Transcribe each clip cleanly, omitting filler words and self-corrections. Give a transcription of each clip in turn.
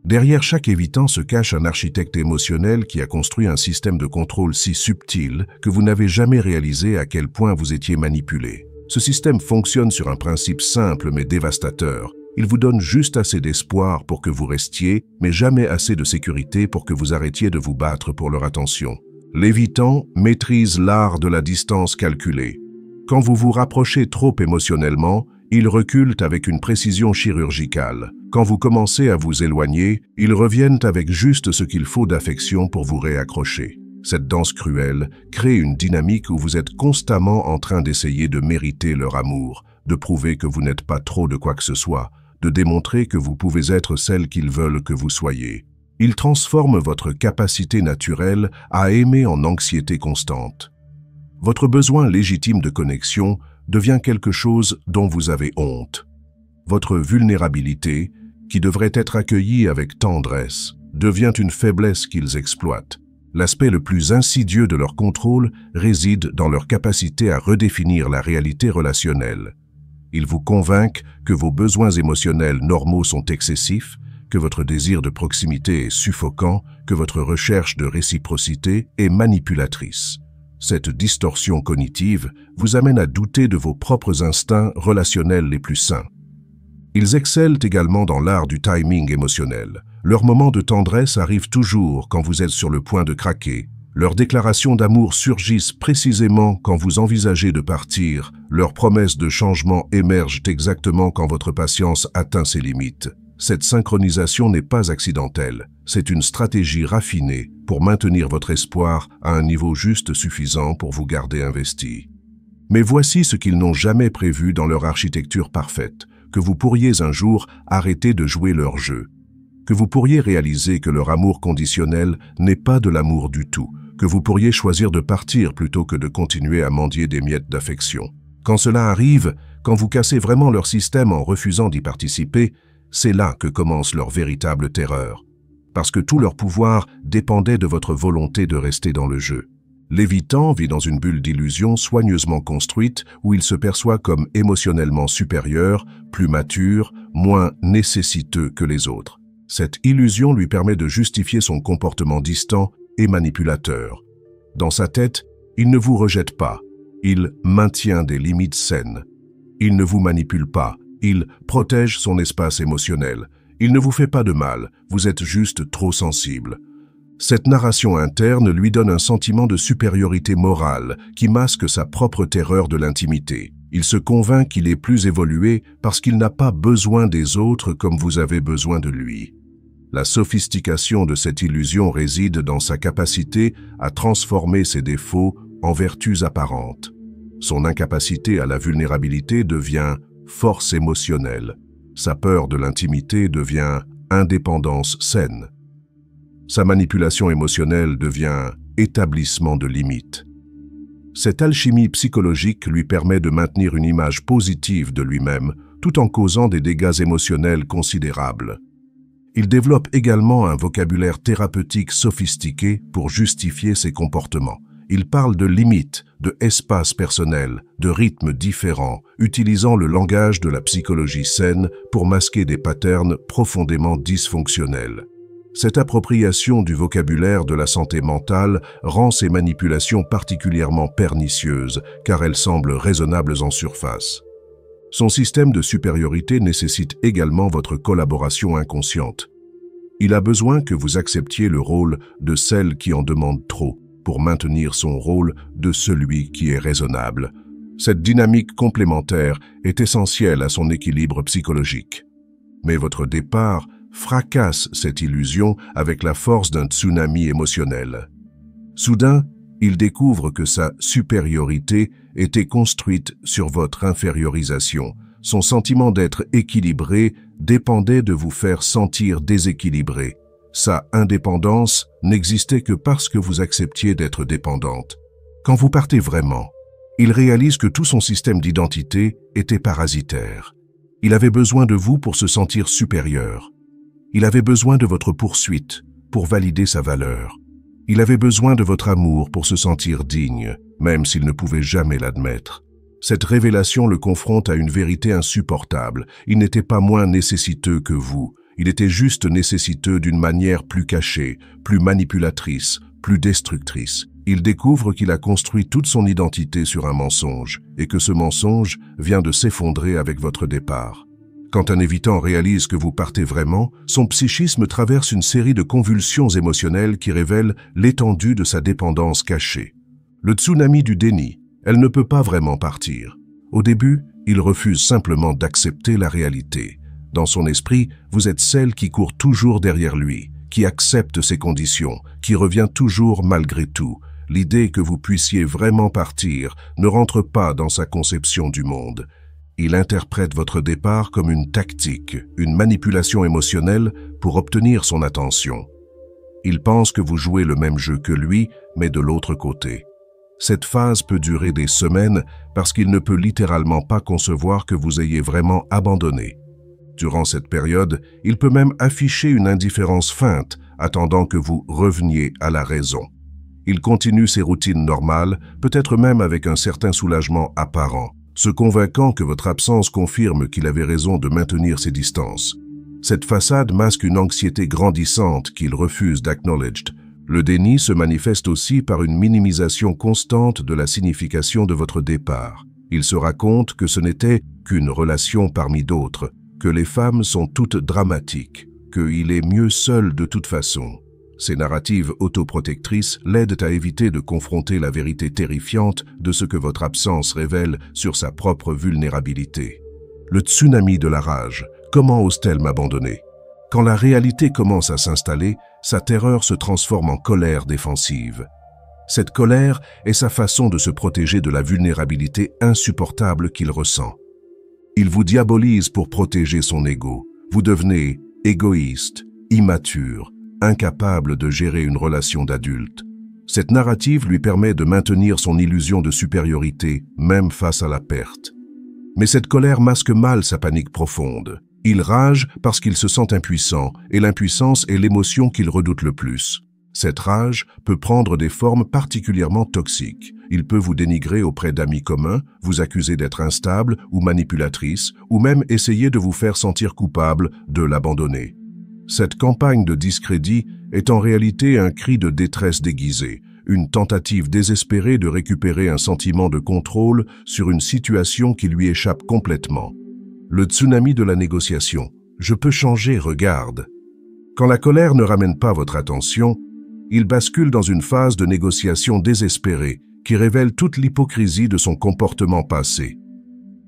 Derrière chaque évitant se cache un architecte émotionnel qui a construit un système de contrôle si subtil que vous n'avez jamais réalisé à quel point vous étiez manipulé. Ce système fonctionne sur un principe simple mais dévastateur. Il vous donne juste assez d'espoir pour que vous restiez, mais jamais assez de sécurité pour que vous arrêtiez de vous battre pour leur attention. L'évitant maîtrise l'art de la distance calculée. Quand vous vous rapprochez trop émotionnellement, ils reculent avec une précision chirurgicale. Quand vous commencez à vous éloigner, ils reviennent avec juste ce qu'il faut d'affection pour vous réaccrocher. Cette danse cruelle crée une dynamique où vous êtes constamment en train d'essayer de mériter leur amour, de prouver que vous n'êtes pas trop de quoi que ce soit, de démontrer que vous pouvez être celle qu'ils veulent que vous soyez. Ils transforment votre capacité naturelle à aimer en anxiété constante. Votre besoin légitime de connexion devient quelque chose dont vous avez honte. Votre vulnérabilité, qui devrait être accueillie avec tendresse, devient une faiblesse qu'ils exploitent. L'aspect le plus insidieux de leur contrôle réside dans leur capacité à redéfinir la réalité relationnelle. Ils vous convainquent que vos besoins émotionnels normaux sont excessifs, que votre désir de proximité est suffocant, que votre recherche de réciprocité est manipulatrice. Cette distorsion cognitive vous amène à douter de vos propres instincts relationnels les plus sains. Ils excellent également dans l'art du timing émotionnel. Leurs moments de tendresse arrivent toujours quand vous êtes sur le point de craquer. Leurs déclarations d'amour surgissent précisément quand vous envisagez de partir. Leurs promesses de changement émergent exactement quand votre patience atteint ses limites. Cette synchronisation n'est pas accidentelle. C'est une stratégie raffinée pour maintenir votre espoir à un niveau juste suffisant pour vous garder investi. Mais voici ce qu'ils n'ont jamais prévu dans leur architecture parfaite, que vous pourriez un jour arrêter de jouer leur jeu, que vous pourriez réaliser que leur amour conditionnel n'est pas de l'amour du tout, que vous pourriez choisir de partir plutôt que de continuer à mendier des miettes d'affection. Quand cela arrive, quand vous cassez vraiment leur système en refusant d'y participer, c'est là que commence leur véritable terreur, parce que tout leur pouvoir dépendait de votre volonté de rester dans le jeu. L'évitant vit dans une bulle d'illusion soigneusement construite où il se perçoit comme émotionnellement supérieur, plus mature, moins nécessiteux que les autres. Cette illusion lui permet de justifier son comportement distant et manipulateur. Dans sa tête, il ne vous rejette pas, il maintient des limites saines. Il ne vous manipule pas, il protège son espace émotionnel. Il ne vous fait pas de mal, vous êtes juste trop sensible. Cette narration interne lui donne un sentiment de supériorité morale qui masque sa propre terreur de l'intimité. Il se convainc qu'il est plus évolué parce qu'il n'a pas besoin des autres comme vous avez besoin de lui. La sophistication de cette illusion réside dans sa capacité à transformer ses défauts en vertus apparentes. Son incapacité à la vulnérabilité devient force émotionnelle. Sa peur de l'intimité devient indépendance saine. Sa manipulation émotionnelle devient établissement de limites. Cette alchimie psychologique lui permet de maintenir une image positive de lui-même tout en causant des dégâts émotionnels considérables. Il développe également un vocabulaire thérapeutique sophistiqué pour justifier ses comportements. Il parle de limites, de espace personnel, de rythmes différents, utilisant le langage de la psychologie saine pour masquer des patterns profondément dysfonctionnels. Cette appropriation du vocabulaire de la santé mentale rend ces manipulations particulièrement pernicieuses, car elles semblent raisonnables en surface. Son système de supériorité nécessite également votre collaboration inconsciente. Il a besoin que vous acceptiez le rôle de celle qui en demande trop, pour maintenir son rôle de celui qui est raisonnable. Cette dynamique complémentaire est essentielle à son équilibre psychologique. Mais votre départ fracasse cette illusion avec la force d'un tsunami émotionnel. Soudain, il découvre que sa supériorité était construite sur votre infériorisation. Son sentiment d'être équilibré dépendait de vous faire sentir déséquilibré. Sa indépendance n'existait que parce que vous acceptiez d'être dépendante. Quand vous partez vraiment, il réalise que tout son système d'identité était parasitaire. Il avait besoin de vous pour se sentir supérieur. Il avait besoin de votre poursuite pour valider sa valeur. Il avait besoin de votre amour pour se sentir digne, même s'il ne pouvait jamais l'admettre. Cette révélation le confronte à une vérité insupportable. Il n'était pas moins nécessiteux que vous. Il était juste nécessiteux d'une manière plus cachée, plus manipulatrice, plus destructrice. Il découvre qu'il a construit toute son identité sur un mensonge et que ce mensonge vient de s'effondrer avec votre départ. Quand un évitant réalise que vous partez vraiment, son psychisme traverse une série de convulsions émotionnelles qui révèlent l'étendue de sa dépendance cachée. Le tsunami du déni, elle ne peut pas vraiment partir. Au début, il refuse simplement d'accepter la réalité. Dans son esprit, vous êtes celle qui court toujours derrière lui, qui accepte ses conditions, qui revient toujours malgré tout. L'idée que vous puissiez vraiment partir ne rentre pas dans sa conception du monde. Il interprète votre départ comme une tactique, une manipulation émotionnelle pour obtenir son attention. Il pense que vous jouez le même jeu que lui, mais de l'autre côté. Cette phase peut durer des semaines parce qu'il ne peut littéralement pas concevoir que vous ayez vraiment abandonné. Durant cette période, il peut même afficher une indifférence feinte, attendant que vous reveniez à la raison. Il continue ses routines normales, peut-être même avec un certain soulagement apparent, se convainquant que votre absence confirme qu'il avait raison de maintenir ses distances. Cette façade masque une anxiété grandissante qu'il refuse d'acknowledge. Le déni se manifeste aussi par une minimisation constante de la signification de votre départ. Il se raconte que ce n'était qu'une relation parmi d'autres, que les femmes sont toutes dramatiques, qu'il est mieux seul de toute façon. Ces narratives autoprotectrices l'aident à éviter de confronter la vérité terrifiante de ce que votre absence révèle sur sa propre vulnérabilité. Le tsunami de la rage. Comment ose-t-elle m'abandonner? Quand la réalité commence à s'installer, sa terreur se transforme en colère défensive. Cette colère est sa façon de se protéger de la vulnérabilité insupportable qu'il ressent. Il vous diabolise pour protéger son ego. Vous devenez égoïste, immature, incapable de gérer une relation d'adulte. Cette narrative lui permet de maintenir son illusion de supériorité, même face à la perte. Mais cette colère masque mal sa panique profonde. Il rage parce qu'il se sent impuissant, et l'impuissance est l'émotion qu'il redoute le plus. Cette rage peut prendre des formes particulièrement toxiques. Il peut vous dénigrer auprès d'amis communs, vous accuser d'être instable ou manipulatrice, ou même essayer de vous faire sentir coupable de l'abandonner. Cette campagne de discrédit est en réalité un cri de détresse déguisé, une tentative désespérée de récupérer un sentiment de contrôle sur une situation qui lui échappe complètement. Le tsunami de la négociation. Je peux changer, regarde. Quand la colère ne ramène pas votre attention, il bascule dans une phase de négociation désespérée qui révèle toute l'hypocrisie de son comportement passé.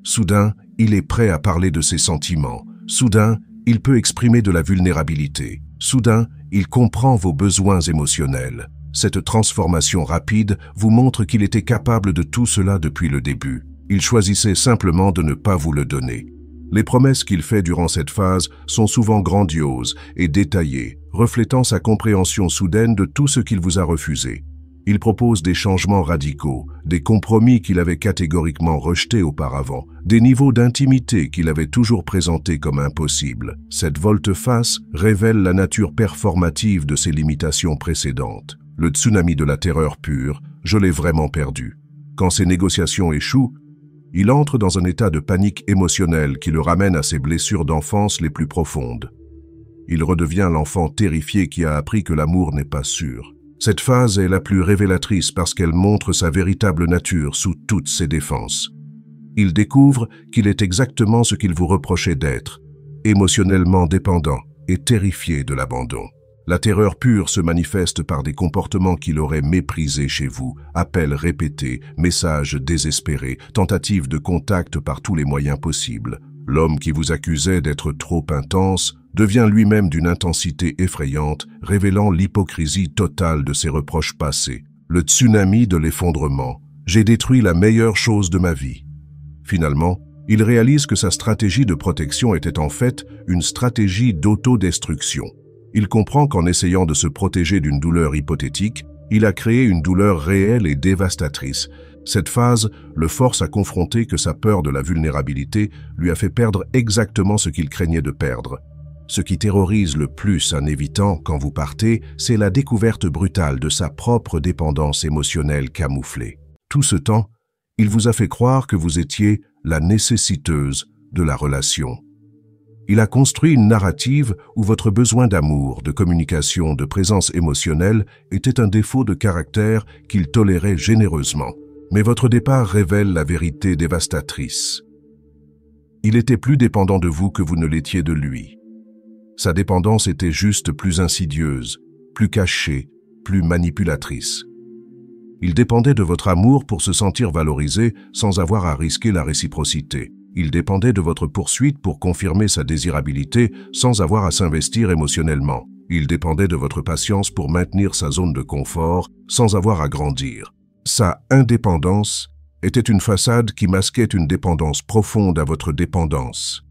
Soudain, il est prêt à parler de ses sentiments. Soudain, il peut exprimer de la vulnérabilité. Soudain, il comprend vos besoins émotionnels. Cette transformation rapide vous montre qu'il était capable de tout cela depuis le début. Il choisissait simplement de ne pas vous le donner. Les promesses qu'il fait durant cette phase sont souvent grandioses et détaillées, reflétant sa compréhension soudaine de tout ce qu'il vous a refusé. Il propose des changements radicaux, des compromis qu'il avait catégoriquement rejetés auparavant, des niveaux d'intimité qu'il avait toujours présentés comme impossibles. Cette volte-face révèle la nature performative de ses limitations précédentes. Le tsunami de la terreur pure, je l'ai vraiment perdu. Quand ces négociations échouent, il entre dans un état de panique émotionnelle qui le ramène à ses blessures d'enfance les plus profondes. Il redevient l'enfant terrifié qui a appris que l'amour n'est pas sûr. Cette phase est la plus révélatrice parce qu'elle montre sa véritable nature sous toutes ses défenses. Il découvre qu'il est exactement ce qu'il vous reprochait d'être, émotionnellement dépendant et terrifié de l'abandon. La terreur pure se manifeste par des comportements qu'il aurait méprisés chez vous, appels répétés, messages désespérés, tentatives de contact par tous les moyens possibles. L'homme qui vous accusait d'être trop intense devient lui-même d'une intensité effrayante, révélant l'hypocrisie totale de ses reproches passés. Le tsunami de l'effondrement. J'ai détruit la meilleure chose de ma vie. Finalement, il réalise que sa stratégie de protection était en fait une stratégie d'autodestruction. Il comprend qu'en essayant de se protéger d'une douleur hypothétique, il a créé une douleur réelle et dévastatrice. Cette phase le force à confronter que sa peur de la vulnérabilité lui a fait perdre exactement ce qu'il craignait de perdre. Ce qui terrorise le plus un évitant quand vous partez, c'est la découverte brutale de sa propre dépendance émotionnelle camouflée. Tout ce temps, il vous a fait croire que vous étiez la nécessiteuse de la relation. Il a construit une narrative où votre besoin d'amour, de communication, de présence émotionnelle était un défaut de caractère qu'il tolérait généreusement. Mais votre départ révèle la vérité dévastatrice. Il était plus dépendant de vous que vous ne l'étiez de lui. Sa dépendance était juste plus insidieuse, plus cachée, plus manipulatrice. Il dépendait de votre amour pour se sentir valorisé sans avoir à risquer la réciprocité. Il dépendait de votre poursuite pour confirmer sa désirabilité sans avoir à s'investir émotionnellement. Il dépendait de votre patience pour maintenir sa zone de confort sans avoir à grandir. Sa indépendance était une façade qui masquait une dépendance profonde à votre dépendance.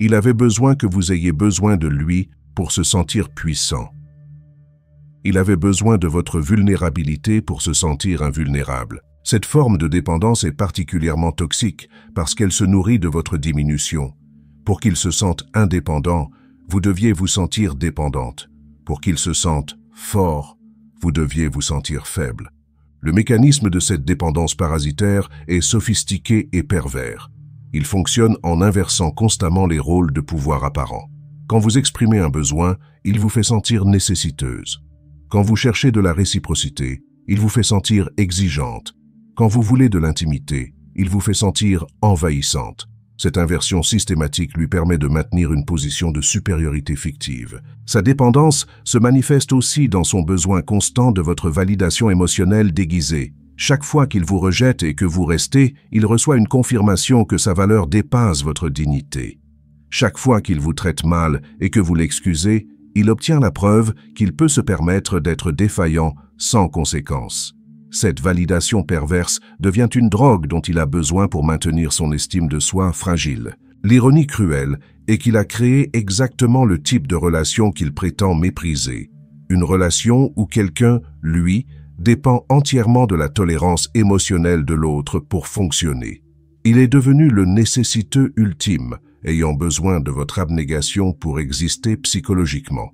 Il avait besoin que vous ayez besoin de lui pour se sentir puissant. Il avait besoin de votre vulnérabilité pour se sentir invulnérable. Cette forme de dépendance est particulièrement toxique parce qu'elle se nourrit de votre diminution. Pour qu'il se sente indépendant, vous deviez vous sentir dépendante. Pour qu'il se sente fort, vous deviez vous sentir faible. Le mécanisme de cette dépendance parasitaire est sophistiqué et pervers. Il fonctionne en inversant constamment les rôles de pouvoir apparents. Quand vous exprimez un besoin, il vous fait sentir nécessiteuse. Quand vous cherchez de la réciprocité, il vous fait sentir exigeante. Quand vous voulez de l'intimité, il vous fait sentir envahissante. Cette inversion systématique lui permet de maintenir une position de supériorité fictive. Sa dépendance se manifeste aussi dans son besoin constant de votre validation émotionnelle déguisée. Chaque fois qu'il vous rejette et que vous restez, il reçoit une confirmation que sa valeur dépasse votre dignité. Chaque fois qu'il vous traite mal et que vous l'excusez, il obtient la preuve qu'il peut se permettre d'être défaillant sans conséquence. Cette validation perverse devient une drogue dont il a besoin pour maintenir son estime de soi fragile. L'ironie cruelle est qu'il a créé exactement le type de relation qu'il prétend mépriser. Une relation où quelqu'un, lui, dépend entièrement de la tolérance émotionnelle de l'autre pour fonctionner. Il est devenu le nécessiteux ultime, ayant besoin de votre abnégation pour exister psychologiquement.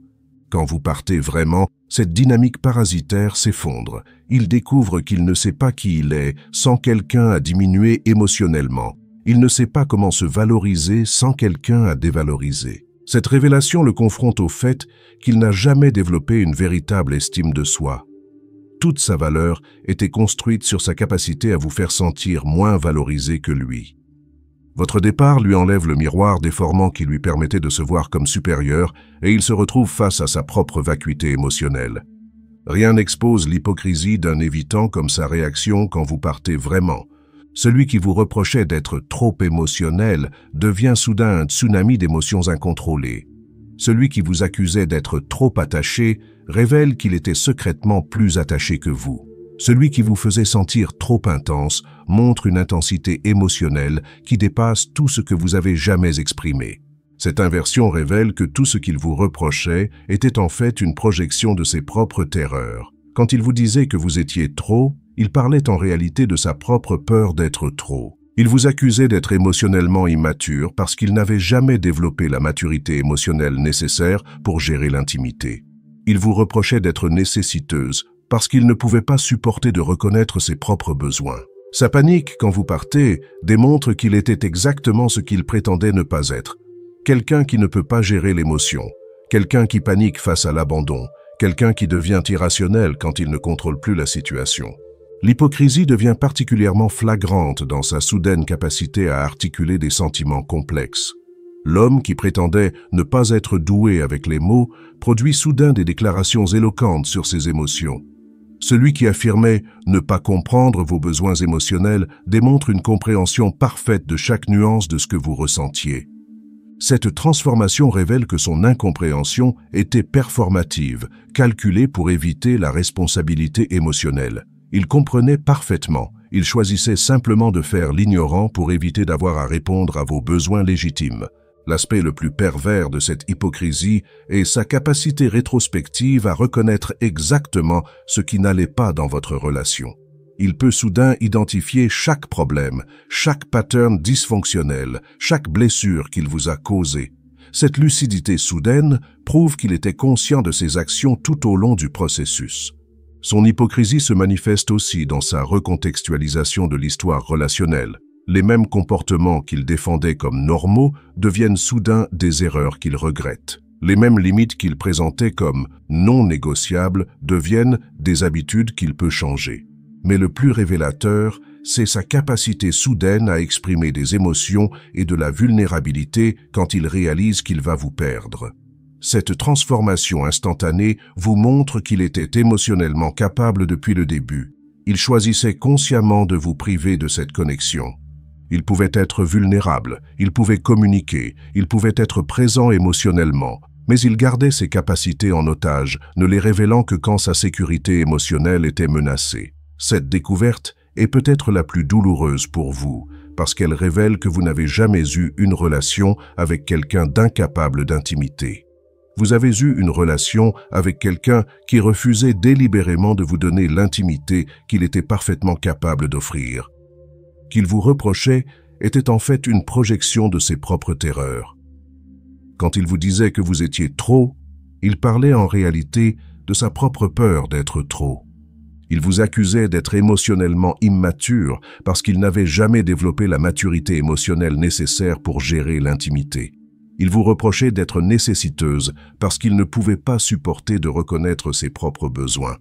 Quand vous partez vraiment, cette dynamique parasitaire s'effondre. Il découvre qu'il ne sait pas qui il est sans quelqu'un à diminuer émotionnellement. Il ne sait pas comment se valoriser sans quelqu'un à dévaloriser. Cette révélation le confronte au fait qu'il n'a jamais développé une véritable estime de soi. Toute sa valeur était construite sur sa capacité à vous faire sentir moins valorisé que lui. Votre départ lui enlève le miroir déformant qui lui permettait de se voir comme supérieur et il se retrouve face à sa propre vacuité émotionnelle. Rien n'expose l'hypocrisie d'un évitant comme sa réaction quand vous partez vraiment. Celui qui vous reprochait d'être trop émotionnel devient soudain un tsunami d'émotions incontrôlées. Celui qui vous accusait d'être trop attaché révèle qu'il était secrètement plus attaché que vous. Celui qui vous faisait sentir trop intense montre une intensité émotionnelle qui dépasse tout ce que vous avez jamais exprimé. Cette inversion révèle que tout ce qu'il vous reprochait était en fait une projection de ses propres terreurs. Quand il vous disait que vous étiez trop, il parlait en réalité de sa propre peur d'être trop. Il vous accusait d'être émotionnellement immature parce qu'il n'avait jamais développé la maturité émotionnelle nécessaire pour gérer l'intimité. Il vous reprochait d'être nécessiteuse parce qu'il ne pouvait pas supporter de reconnaître ses propres besoins. Sa panique, quand vous partez, démontre qu'il était exactement ce qu'il prétendait ne pas être. Quelqu'un qui ne peut pas gérer l'émotion, quelqu'un qui panique face à l'abandon, quelqu'un qui devient irrationnel quand il ne contrôle plus la situation. L'hypocrisie devient particulièrement flagrante dans sa soudaine capacité à articuler des sentiments complexes. L'homme qui prétendait ne pas être doué avec les mots produit soudain des déclarations éloquentes sur ses émotions. Celui qui affirmait ne pas comprendre vos besoins émotionnels démontre une compréhension parfaite de chaque nuance de ce que vous ressentiez. Cette transformation révèle que son incompréhension était performative, calculée pour éviter la responsabilité émotionnelle. Il comprenait parfaitement, il choisissait simplement de faire l'ignorant pour éviter d'avoir à répondre à vos besoins légitimes. L'aspect le plus pervers de cette hypocrisie est sa capacité rétrospective à reconnaître exactement ce qui n'allait pas dans votre relation. Il peut soudain identifier chaque problème, chaque pattern dysfonctionnel, chaque blessure qu'il vous a causée. Cette lucidité soudaine prouve qu'il était conscient de ses actions tout au long du processus. Son hypocrisie se manifeste aussi dans sa recontextualisation de l'histoire relationnelle. Les mêmes comportements qu'il défendait comme normaux deviennent soudain des erreurs qu'il regrette. Les mêmes limites qu'il présentait comme non négociables deviennent des habitudes qu'il peut changer. Mais le plus révélateur, c'est sa capacité soudaine à exprimer des émotions et de la vulnérabilité quand il réalise qu'il va vous perdre. Cette transformation instantanée vous montre qu'il était émotionnellement capable depuis le début. Il choisissait consciemment de vous priver de cette connexion. Il pouvait être vulnérable, il pouvait communiquer, il pouvait être présent émotionnellement, mais il gardait ses capacités en otage, ne les révélant que quand sa sécurité émotionnelle était menacée. Cette découverte est peut-être la plus douloureuse pour vous, parce qu'elle révèle que vous n'avez jamais eu une relation avec quelqu'un d'incapable d'intimité. Vous avez eu une relation avec quelqu'un qui refusait délibérément de vous donner l'intimité qu'il était parfaitement capable d'offrir. Qu'il vous reprochait était en fait une projection de ses propres terreurs. Quand il vous disait que vous étiez trop, il parlait en réalité de sa propre peur d'être trop. Il vous accusait d'être émotionnellement immature parce qu'il n'avait jamais développé la maturité émotionnelle nécessaire pour gérer l'intimité. Il vous reprochait d'être nécessiteuse parce qu'il ne pouvait pas supporter de reconnaître ses propres besoins.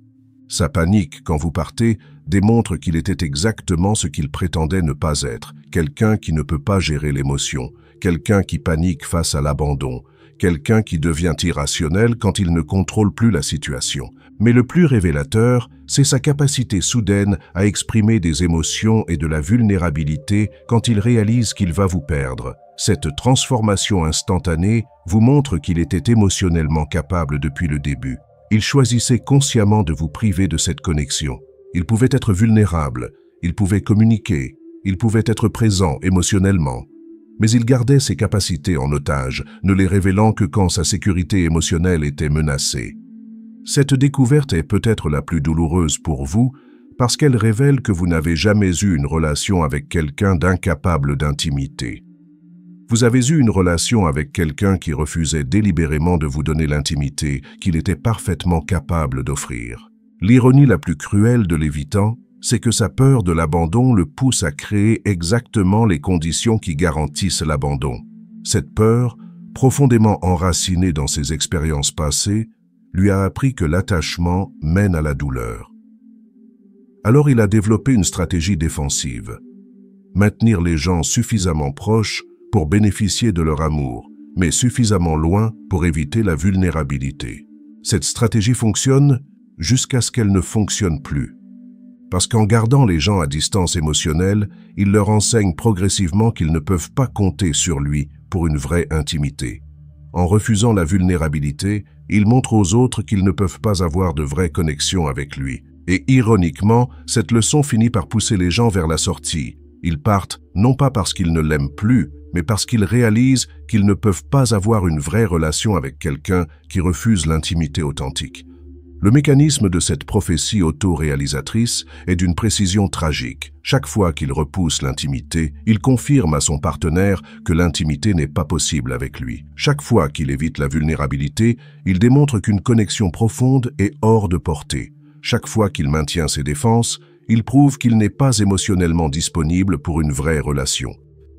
Sa panique quand vous partez démontre qu'il était exactement ce qu'il prétendait ne pas être, quelqu'un qui ne peut pas gérer l'émotion, quelqu'un qui panique face à l'abandon, quelqu'un qui devient irrationnel quand il ne contrôle plus la situation. Mais le plus révélateur, c'est sa capacité soudaine à exprimer des émotions et de la vulnérabilité quand il réalise qu'il va vous perdre. Cette transformation instantanée vous montre qu'il était émotionnellement capable depuis le début. Il choisissait consciemment de vous priver de cette connexion. Il pouvait être vulnérable, il pouvait communiquer, il pouvait être présent émotionnellement. Mais il gardait ses capacités en otage, ne les révélant que quand sa sécurité émotionnelle était menacée. Cette découverte est peut-être la plus douloureuse pour vous parce qu'elle révèle que vous n'avez jamais eu une relation avec quelqu'un d'incapable d'intimité. Vous avez eu une relation avec quelqu'un qui refusait délibérément de vous donner l'intimité qu'il était parfaitement capable d'offrir. L'ironie la plus cruelle de l'évitant, c'est que sa peur de l'abandon le pousse à créer exactement les conditions qui garantissent l'abandon. Cette peur, profondément enracinée dans ses expériences passées, lui a appris que l'attachement mène à la douleur. Alors il a développé une stratégie défensive. Maintenir les gens suffisamment proches pour bénéficier de leur amour, mais suffisamment loin pour éviter la vulnérabilité. Cette stratégie fonctionne jusqu'à ce qu'elle ne fonctionne plus. Parce qu'en gardant les gens à distance émotionnelle, il leur enseigne progressivement qu'ils ne peuvent pas compter sur lui pour une vraie intimité. En refusant la vulnérabilité, il montre aux autres qu'ils ne peuvent pas avoir de vraie connexion avec lui. Et ironiquement, cette leçon finit par pousser les gens vers la sortie. Ils partent non pas parce qu'ils ne l'aiment plus, mais parce qu'ils réalisent qu'ils ne peuvent pas avoir une vraie relation avec quelqu'un qui refuse l'intimité authentique. Le mécanisme de cette prophétie auto-réalisatrice est d'une précision tragique. Chaque fois qu'il repousse l'intimité, il confirme à son partenaire que l'intimité n'est pas possible avec lui. Chaque fois qu'il évite la vulnérabilité, il démontre qu'une connexion profonde est hors de portée. Chaque fois qu'il maintient ses défenses, il prouve qu'il n'est pas émotionnellement disponible pour une vraie relation.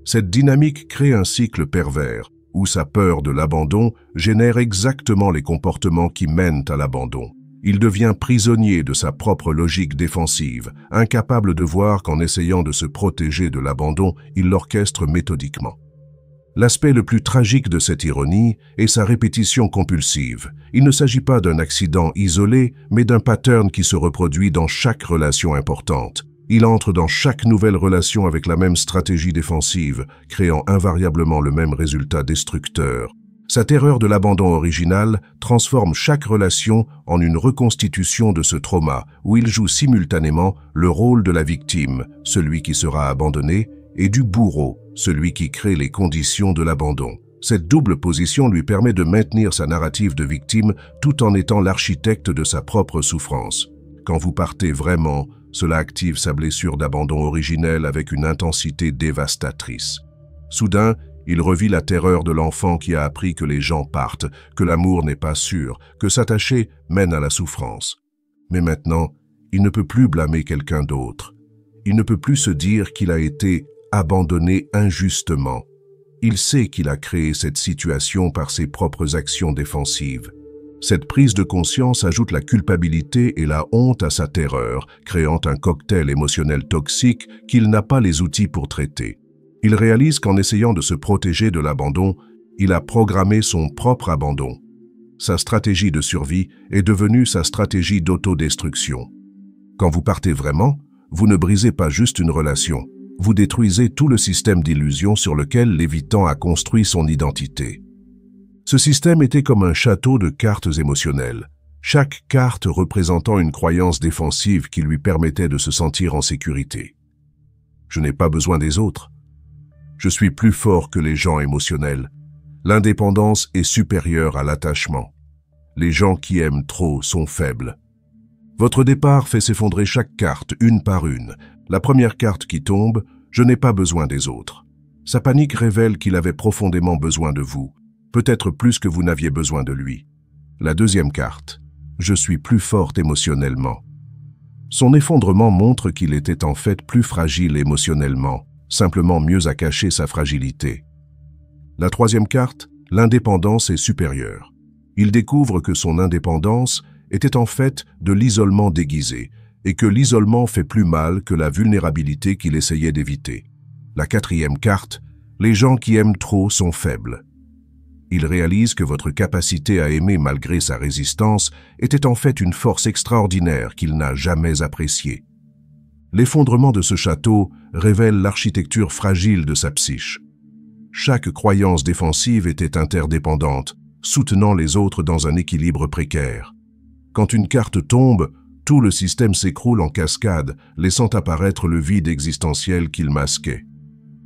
Cette dynamique crée un cycle pervers, où sa peur de l'abandon génère exactement les comportements qui mènent à l'abandon. Il devient prisonnier de sa propre logique défensive, incapable de voir qu'en essayant de se protéger de l'abandon, il l'orchestre méthodiquement. L'aspect le plus tragique de cette ironie est sa répétition compulsive. Il ne s'agit pas d'un accident isolé, mais d'un pattern qui se reproduit dans chaque relation importante. Il entre dans chaque nouvelle relation avec la même stratégie défensive, créant invariablement le même résultat destructeur. Sa terreur de l'abandon original transforme chaque relation en une reconstitution de ce trauma, où il joue simultanément le rôle de la victime, celui qui sera abandonné, et du bourreau, celui qui crée les conditions de l'abandon. Cette double position lui permet de maintenir sa narrative de victime tout en étant l'architecte de sa propre souffrance. Quand vous partez vraiment, cela active sa blessure d'abandon originelle avec une intensité dévastatrice. Soudain, il revit la terreur de l'enfant qui a appris que les gens partent, que l'amour n'est pas sûr, que s'attacher mène à la souffrance. Mais maintenant, il ne peut plus blâmer quelqu'un d'autre. Il ne peut plus se dire qu'il a été abandonné injustement. Il sait qu'il a créé cette situation par ses propres actions défensives. Cette prise de conscience ajoute la culpabilité et la honte à sa terreur, créant un cocktail émotionnel toxique qu'il n'a pas les outils pour traiter. Il réalise qu'en essayant de se protéger de l'abandon, il a programmé son propre abandon. Sa stratégie de survie est devenue sa stratégie d'autodestruction. Quand vous partez vraiment, vous ne brisez pas juste une relation, vous détruisez tout le système d'illusions sur lequel l'évitant a construit son identité. Ce système était comme un château de cartes émotionnelles, chaque carte représentant une croyance défensive qui lui permettait de se sentir en sécurité. Je n'ai pas besoin des autres. Je suis plus fort que les gens émotionnels. L'indépendance est supérieure à l'attachement. Les gens qui aiment trop sont faibles. Votre départ fait s'effondrer chaque carte, une par une. La première carte qui tombe, je n'ai pas besoin des autres. Sa panique révèle qu'il avait profondément besoin de vous, peut-être plus que vous n'aviez besoin de lui. La deuxième carte, je suis plus forte émotionnellement. Son effondrement montre qu'il était en fait plus fragile émotionnellement, simplement mieux à cacher sa fragilité. La troisième carte, l'indépendance est supérieure. Il découvre que son indépendance était en fait de l'isolement déguisé, et que l'isolement fait plus mal que la vulnérabilité qu'il essayait d'éviter. La quatrième carte, les gens qui aiment trop sont faibles. Il réalise que votre capacité à aimer malgré sa résistance était en fait une force extraordinaire qu'il n'a jamais appréciée. L'effondrement de ce château révèle l'architecture fragile de sa psyche. Chaque croyance défensive était interdépendante, soutenant les autres dans un équilibre précaire. Quand une carte tombe, tout le système s'écroule en cascade, laissant apparaître le vide existentiel qu'il masquait.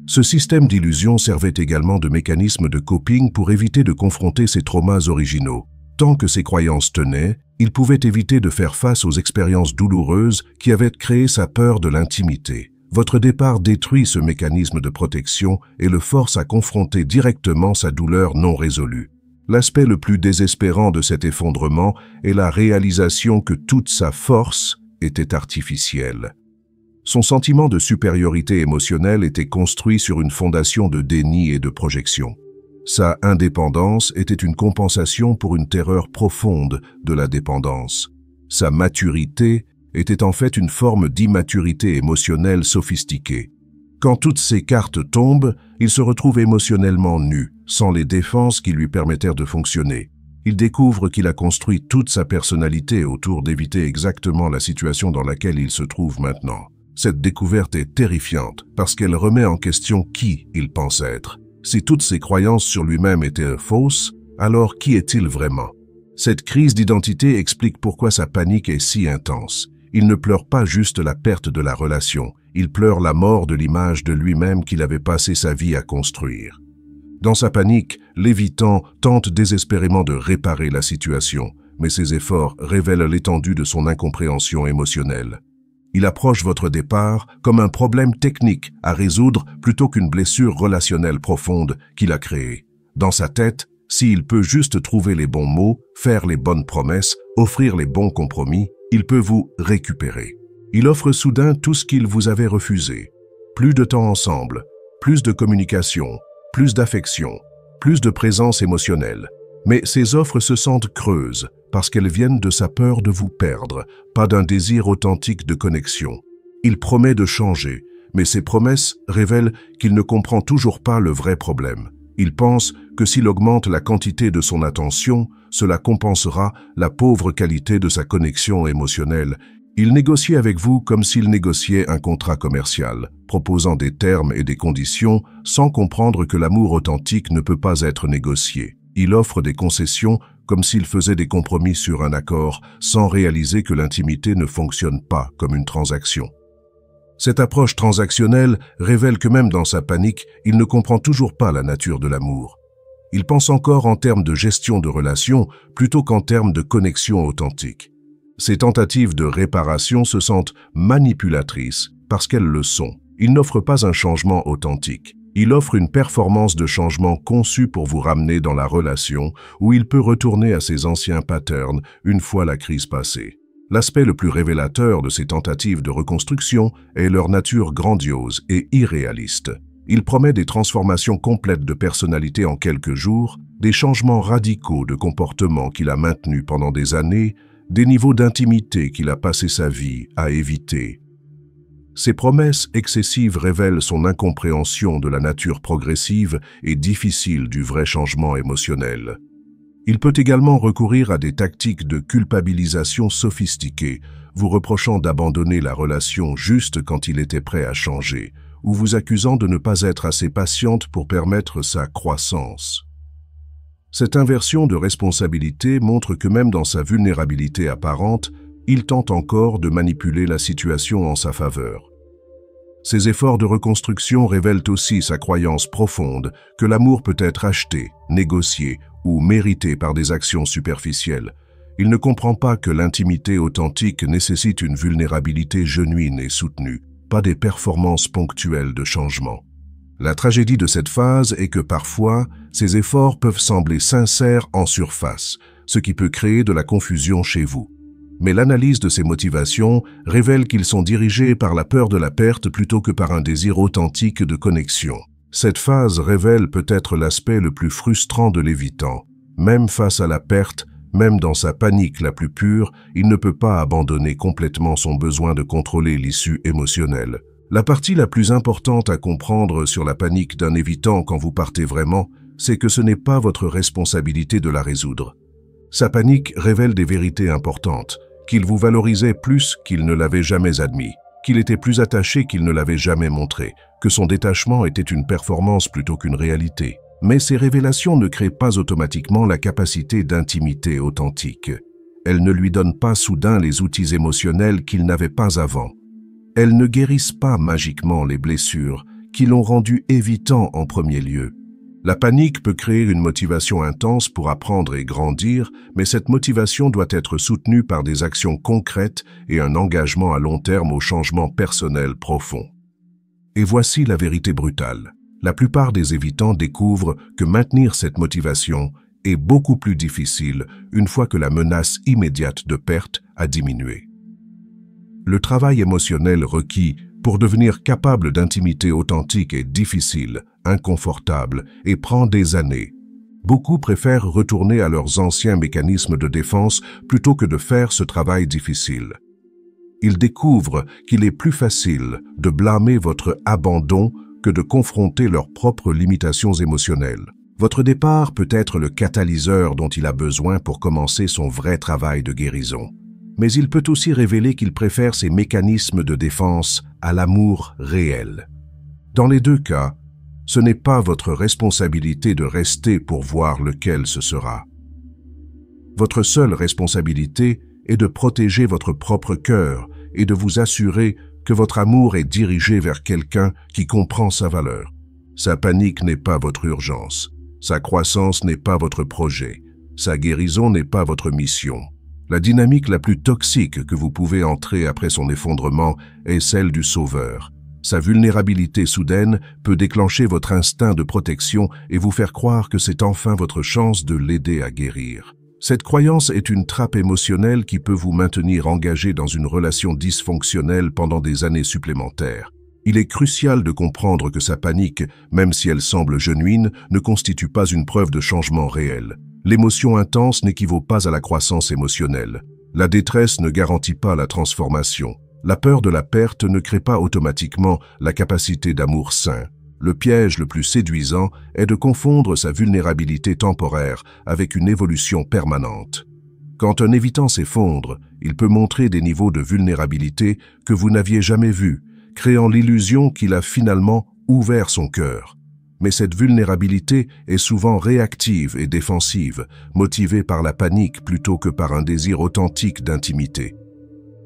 Ce système d'illusion servait également de mécanisme de coping pour éviter de confronter ses traumas originaux. Tant que ses croyances tenaient, il pouvait éviter de faire face aux expériences douloureuses qui avaient créé sa peur de l'intimité. Votre départ détruit ce mécanisme de protection et le force à confronter directement sa douleur non résolue. L'aspect le plus désespérant de cet effondrement est la réalisation que toute sa force était artificielle. Son sentiment de supériorité émotionnelle était construit sur une fondation de déni et de projection. Sa indépendance était une compensation pour une terreur profonde de la dépendance. Sa maturité était en fait une forme d'immaturité émotionnelle sophistiquée. Quand toutes ces cartes tombent, il se retrouve émotionnellement nu, sans les défenses qui lui permettèrent de fonctionner. Il découvre qu'il a construit toute sa personnalité autour d'éviter exactement la situation dans laquelle il se trouve maintenant. Cette découverte est terrifiante parce qu'elle remet en question qui il pense être. Si toutes ses croyances sur lui-même étaient fausses, alors qui est-il vraiment? Cette crise d'identité explique pourquoi sa panique est si intense. Il ne pleure pas juste la perte de la relation, il pleure la mort de l'image de lui-même qu'il avait passé sa vie à construire. Dans sa panique, l'évitant tente désespérément de réparer la situation, mais ses efforts révèlent l'étendue de son incompréhension émotionnelle. Il approche votre départ comme un problème technique à résoudre plutôt qu'une blessure relationnelle profonde qu'il a créée. Dans sa tête, s'il peut juste trouver les bons mots, faire les bonnes promesses, offrir les bons compromis, il peut vous récupérer. Il offre soudain tout ce qu'il vous avait refusé. Plus de temps ensemble, plus de communication, plus d'affection, plus de présence émotionnelle. Mais ces offres se sentent creuses parce qu'elles viennent de sa peur de vous perdre, pas d'un désir authentique de connexion. Il promet de changer, mais ses promesses révèlent qu'il ne comprend toujours pas le vrai problème. Il pense que s'il augmente la quantité de son attention, cela compensera la pauvre qualité de sa connexion émotionnelle. Il négocie avec vous comme s'il négociait un contrat commercial, proposant des termes et des conditions sans comprendre que l'amour authentique ne peut pas être négocié. Il offre des concessions comme s'il faisait des compromis sur un accord, sans réaliser que l'intimité ne fonctionne pas comme une transaction. Cette approche transactionnelle révèle que même dans sa panique, il ne comprend toujours pas la nature de l'amour. Il pense encore en termes de gestion de relations plutôt qu'en termes de connexion authentique. Ses tentatives de réparation se sentent manipulatrices parce qu'elles le sont. Il n'offre pas un changement authentique. Il offre une performance de changement conçue pour vous ramener dans la relation où il peut retourner à ses anciens patterns une fois la crise passée. L'aspect le plus révélateur de ces tentatives de reconstruction est leur nature grandiose et irréaliste. Il promet des transformations complètes de personnalité en quelques jours, des changements radicaux de comportement qu'il a maintenus pendant des années, des niveaux d'intimité qu'il a passé sa vie à éviter. Ces promesses excessives révèlent son incompréhension de la nature progressive et difficile du vrai changement émotionnel. Il peut également recourir à des tactiques de culpabilisation sophistiquées, vous reprochant d'abandonner la relation juste quand il était prêt à changer, ou vous accusant de ne pas être assez patiente pour permettre sa croissance. Cette inversion de responsabilité montre que même dans sa vulnérabilité apparente, il tente encore de manipuler la situation en sa faveur. Ses efforts de reconstruction révèlent aussi sa croyance profonde que l'amour peut être acheté, négocié ou mérité par des actions superficielles. Il ne comprend pas que l'intimité authentique nécessite une vulnérabilité genuine et soutenue, pas des performances ponctuelles de changement. La tragédie de cette phase est que parfois, ces efforts peuvent sembler sincères en surface, ce qui peut créer de la confusion chez vous. Mais l'analyse de ces motivations révèle qu'ils sont dirigés par la peur de la perte plutôt que par un désir authentique de connexion. Cette phase révèle peut-être l'aspect le plus frustrant de l'évitant. Même face à la perte, même dans sa panique la plus pure, il ne peut pas abandonner complètement son besoin de contrôler l'issue émotionnelle. La partie la plus importante à comprendre sur la panique d'un évitant quand vous partez vraiment, c'est que ce n'est pas votre responsabilité de la résoudre. Sa panique révèle des vérités importantes, qu'il vous valorisait plus qu'il ne l'avait jamais admis, qu'il était plus attaché qu'il ne l'avait jamais montré, que son détachement était une performance plutôt qu'une réalité. Mais ces révélations ne créent pas automatiquement la capacité d'intimité authentique. Elles ne lui donnent pas soudain les outils émotionnels qu'il n'avait pas avant. Elles ne guérissent pas magiquement les blessures qui l'ont rendu évitant en premier lieu. La panique peut créer une motivation intense pour apprendre et grandir, mais cette motivation doit être soutenue par des actions concrètes et un engagement à long terme au changement personnel profond. Et voici la vérité brutale. La plupart des évitants découvrent que maintenir cette motivation est beaucoup plus difficile une fois que la menace immédiate de perte a diminué. Le travail émotionnel requis pour devenir capable d'intimité authentique est difficile, inconfortable et prend des années. Beaucoup préfèrent retourner à leurs anciens mécanismes de défense plutôt que de faire ce travail difficile. Ils découvrent qu'il est plus facile de blâmer votre abandon que de confronter leurs propres limitations émotionnelles. Votre départ peut être le catalyseur dont il a besoin pour commencer son vrai travail de guérison. Mais il peut aussi révéler qu'il préfère ses mécanismes de défense à l'amour réel. Dans les deux cas, ce n'est pas votre responsabilité de rester pour voir lequel ce sera. Votre seule responsabilité est de protéger votre propre cœur et de vous assurer que votre amour est dirigé vers quelqu'un qui comprend sa valeur. Sa panique n'est pas votre urgence. Sa croissance n'est pas votre projet. Sa guérison n'est pas votre mission. La dynamique la plus toxique que vous pouvez entrer après son effondrement est celle du sauveur. Sa vulnérabilité soudaine peut déclencher votre instinct de protection et vous faire croire que c'est enfin votre chance de l'aider à guérir. Cette croyance est une trappe émotionnelle qui peut vous maintenir engagé dans une relation dysfonctionnelle pendant des années supplémentaires. Il est crucial de comprendre que sa panique, même si elle semble genuine, ne constitue pas une preuve de changement réel. L'émotion intense n'équivaut pas à la croissance émotionnelle. La détresse ne garantit pas la transformation. La peur de la perte ne crée pas automatiquement la capacité d'amour sain. Le piège le plus séduisant est de confondre sa vulnérabilité temporaire avec une évolution permanente. Quand un évitant s'effondre, il peut montrer des niveaux de vulnérabilité que vous n'aviez jamais vus, créant l'illusion qu'il a finalement ouvert son cœur. Mais cette vulnérabilité est souvent réactive et défensive, motivée par la panique plutôt que par un désir authentique d'intimité.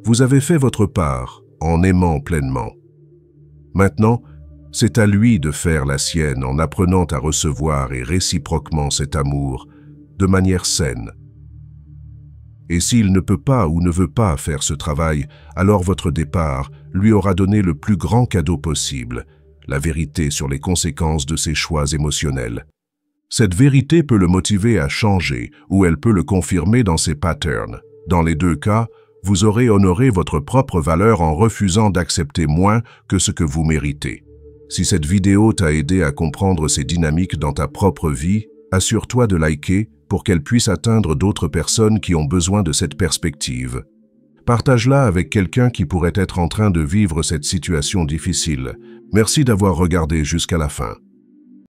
Vous avez fait votre part en aimant pleinement. Maintenant, c'est à lui de faire la sienne en apprenant à recevoir et réciproquement cet amour de manière saine. Et s'il ne peut pas ou ne veut pas faire ce travail, alors votre départ lui aura donné le plus grand cadeau possible, la vérité sur les conséquences de ses choix émotionnels. Cette vérité peut le motiver à changer ou elle peut le confirmer dans ses patterns. Dans les deux cas, Vous aurez honoré votre propre valeur en refusant d'accepter moins que ce que vous méritez. Si cette vidéo t'a aidé à comprendre ces dynamiques dans ta propre vie, assure-toi de liker pour qu'elle puisse atteindre d'autres personnes qui ont besoin de cette perspective. Partage-la avec quelqu'un qui pourrait être en train de vivre cette situation difficile. Merci d'avoir regardé jusqu'à la fin.